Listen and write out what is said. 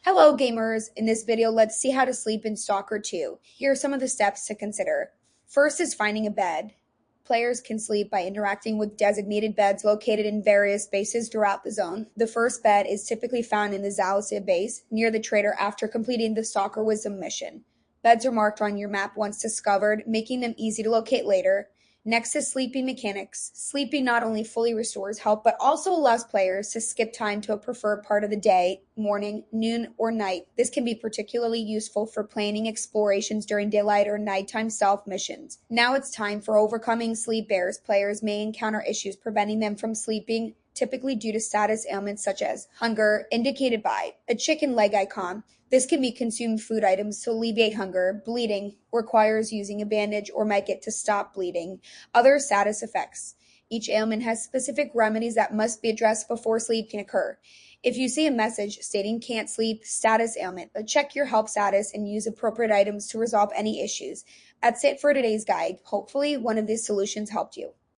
Hello gamers! In this video, let's see how to sleep in Stalker 2. Here are some of the steps to consider. First is finding a bed. Players can sleep by interacting with designated beds located in various bases throughout the zone. The first bed is typically found in the Zalisa base, near the trader after completing the Stalker Wisdom mission. Beds are marked on your map once discovered, making them easy to locate later. Next is sleeping mechanics. Sleeping not only fully restores health, but also allows players to skip time to a preferred part of the day, morning, noon, or night. This can be particularly useful for planning explorations during daylight or nighttime stealth missions. Now it's time for overcoming sleep bears. Players may encounter issues preventing them from sleeping, typically due to status ailments such as hunger, indicated by a chicken leg icon. This can be consumed food items to alleviate hunger. Bleeding requires using a bandage or maggot to stop bleeding. Other status effects. Each ailment has specific remedies that must be addressed before sleep can occur. If you see a message stating can't sleep, status ailment, check your health status and use appropriate items to resolve any issues. That's it for today's guide. Hopefully, one of these solutions helped you.